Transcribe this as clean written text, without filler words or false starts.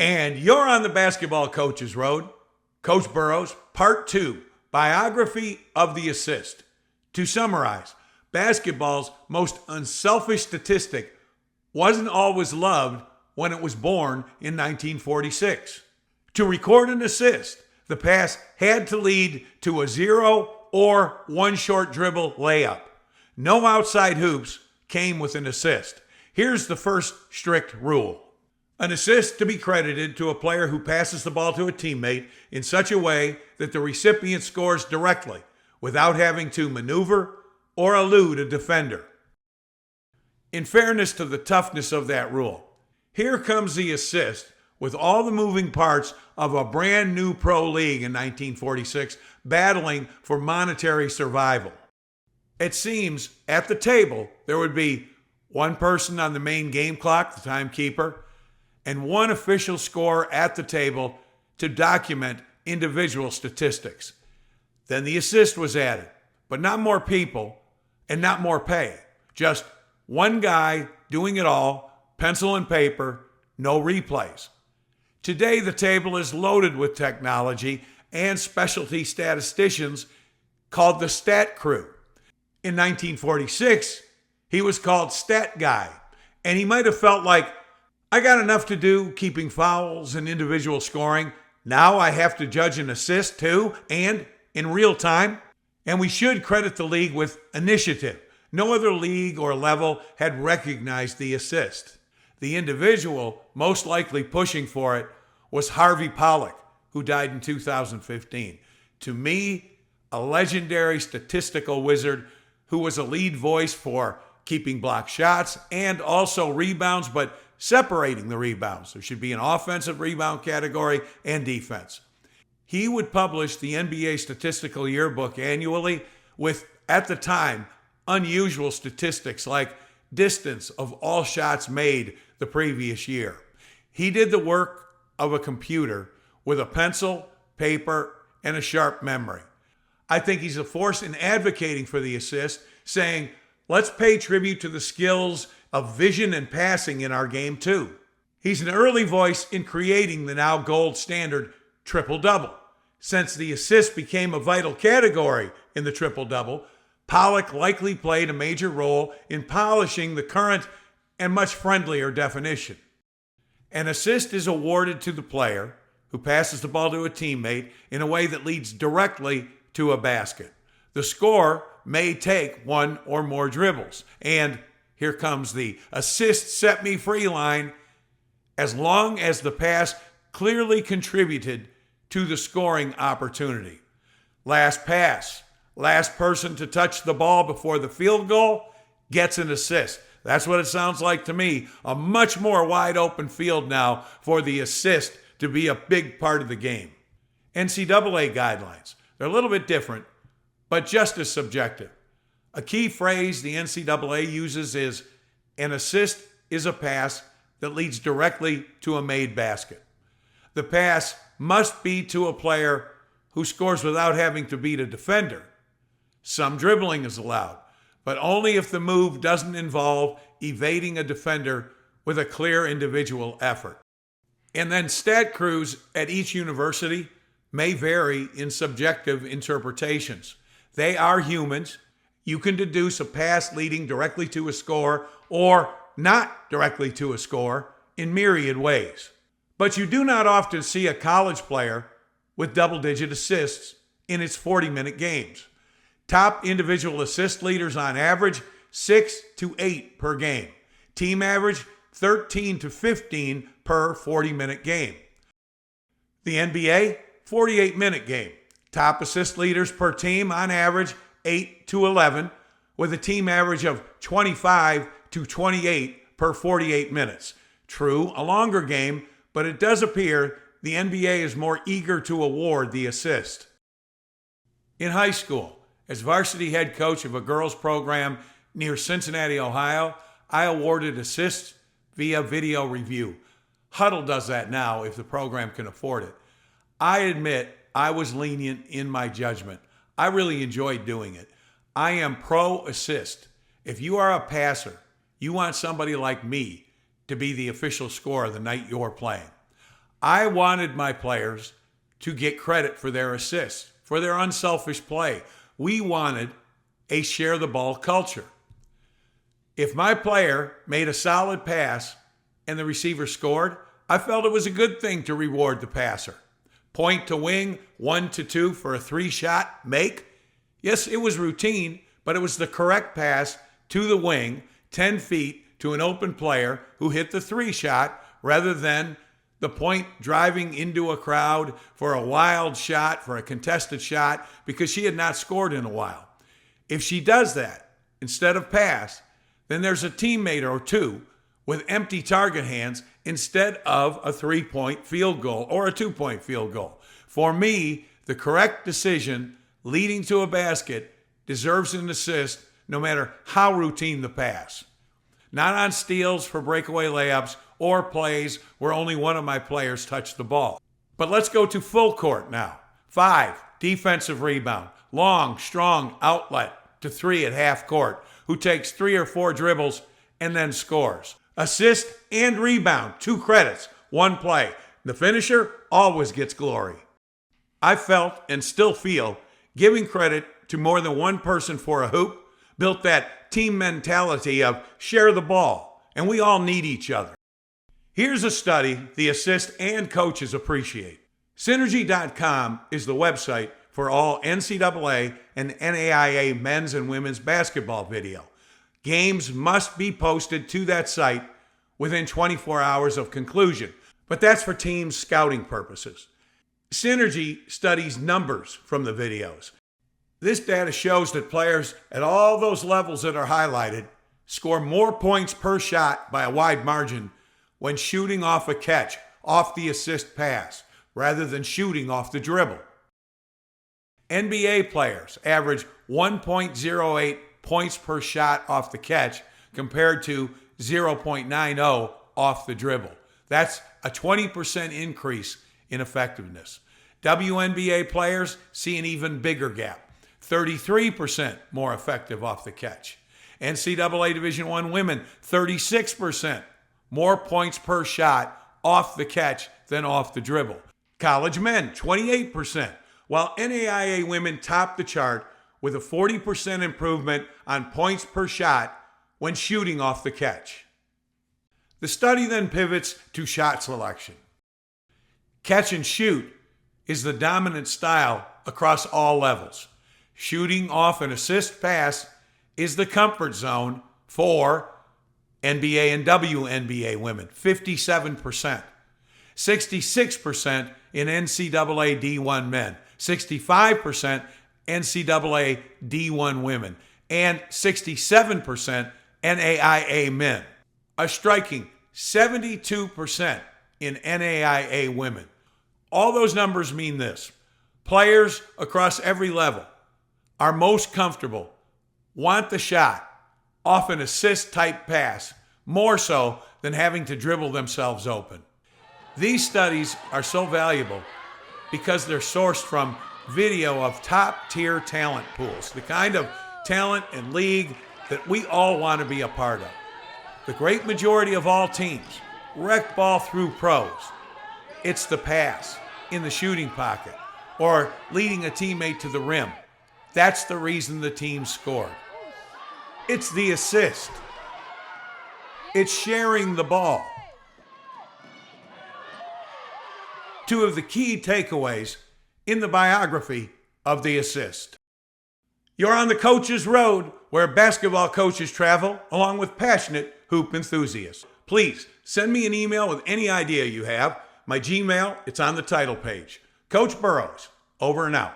And you're on the Basketball Coaches Road. Coach Burroughs, Part 2, Biography of the Assist. To summarize, basketball's most unselfish statistic wasn't always loved when it was born in 1946. To record an assist, the pass had to lead to a zero or one short dribble layup. No outside hoops came with an assist. Here's the first strict rule. An assist to be credited to a player who passes the ball to a teammate in such a way that the recipient scores directly without having to maneuver or elude a defender. In fairness to the toughness of that rule, here comes the assist with all the moving parts of a brand new pro league in 1946 battling for monetary survival. It seems at the table there would be one person on the main game clock, the timekeeper, and one official scorer at the table to document individual statistics. Then the assist was added, but not more people and not more pay. Just one guy doing it all, pencil and paper, no replays. Today, the table is loaded with technology and specialty statisticians called the Stat Crew. In 1946, he was called Stat Guy, and he might have felt like, I got enough to do keeping fouls and individual scoring. Now I have to judge an assist too, and in real time. And we should credit the league with initiative. No other league or level had recognized the assist. The individual most likely pushing for it was Harvey Pollack, who died in 2015. To me, a legendary statistical wizard who was a lead voice for keeping block shots and also rebounds, but separating the rebounds. There should be an offensive rebound category and defense. He would publish the NBA Statistical Yearbook annually with, at the time, unusual statistics like distance of all shots made the previous year. He did the work of a computer with a pencil, paper, and a sharp memory. I think he's a force in advocating for the assist, saying, let's pay tribute to the skills of vision and passing in our game too. He's an early voice in creating the now gold standard triple-double. Since the assist became a vital category in the triple-double, Pollack likely played a major role in polishing the current and much friendlier definition. An assist is awarded to the player who passes the ball to a teammate in a way that leads directly to a basket. The scorer may take one or more dribbles, and here comes the assist set me free line, as long as the pass clearly contributed to the scoring opportunity. Last pass, last person to touch the ball before the field goal gets an assist. That's what it sounds like to me. A much more wide open field now for the assist to be a big part of the game. NCAA guidelines, they're a little bit different, but just as subjective. A key phrase the NCAA uses is, an assist is a pass that leads directly to a made basket. The pass must be to a player who scores without having to beat a defender. Some dribbling is allowed, but only if the move doesn't involve evading a defender with a clear individual effort. And then stat crews at each university may vary in subjective interpretations. They are humans. You can deduce a pass leading directly to a score or not directly to a score in myriad ways. But you do not often see a college player with double-digit assists in its 40-minute games. Top individual assist leaders on average, 6 to 8 per game. Team average, 13 to 15 per 40-minute game. The NBA, 48-minute game. Top assist leaders per team on average, 8 to 11, with a team average of 25 to 28 per 48 minutes. True, a longer game, but it does appear the NBA is more eager to award the assist. In high school, as varsity head coach of a girls program near Cincinnati, Ohio, I awarded assists via video review. Huddle does that now if the program can afford it. I admit I was lenient in my judgment. I really enjoyed doing it. I am pro assist. If you are a passer, you want somebody like me to be the official scorer the night you're playing. I wanted my players to get credit for their assists, for their unselfish play. We wanted a share the ball culture. If my player made a solid pass and the receiver scored, I felt it was a good thing to reward the passer. Point to wing, 1-2 for a 3-shot make. Yes, it was routine, but it was the correct pass to the wing, 10 feet to an open player who hit the 3-shot rather than the point driving into a crowd for a wild shot, for a contested shot, because she had not scored in a while. If she does that instead of pass, then there's a teammate or two with empty target hands instead of a 3-point field goal or a 2-point field goal. For me, the correct decision leading to a basket deserves an assist no matter how routine the pass. Not on steals for breakaway layups or plays where only one of my players touched the ball. But let's go to full court now. 5, defensive rebound. Long, strong outlet to 3 at half court, who takes 3 or 4 dribbles and then scores. Assist and rebound, 2 credits, 1 play. The finisher always gets glory. I felt and still feel giving credit to more than one person for a hoop built that team mentality of share the ball, and we all need each other. Here's a study the assist and coaches appreciate. Synergy.com is the website for all NCAA and NAIA men's and women's basketball video. Games must be posted to that site within 24 hours of conclusion, but that's for team scouting purposes. Synergy studies numbers from the videos. This data shows that players at all those levels that are highlighted score more points per shot by a wide margin when shooting off a catch, off the assist pass, rather than shooting off the dribble. NBA players average 1.08 points per shot off the catch compared to 0.90 off the dribble. That's a 20% increase in effectiveness. WNBA players see an even bigger gap, 33% more effective off the catch. NCAA Division I women, 36% more points per shot off the catch than off the dribble. College men, 28%, while NAIA women top the chart with a 40% improvement on points per shot when shooting off the catch. The study then pivots to shot selection. Catch and shoot is the dominant style across all levels. Shooting off an assist pass is the comfort zone for NBA and WNBA women, 57%. 66% in NCAA D1 men, 65% NCAA D1 women, and 67% NAIA men. A striking 72% in NAIA women. All those numbers mean this. Players across every level are most comfortable, want the shot, off an assist-type pass, more so than having to dribble themselves open. These studies are so valuable because they're sourced from video of top-tier talent pools, the kind of talent and league that we all want to be a part of. The great majority of all teams wreck ball through pros. It's the pass in the shooting pocket or leading a teammate to the rim. That's the reason the team scored. It's the assist. It's sharing the ball. Two of the key takeaways in the biography of the assist. You're on the coach's road where basketball coaches travel along with passionate hoop enthusiasts. Please send me an email with any idea you have. My Gmail, it's on the title page. Coach Burroughs, over and out.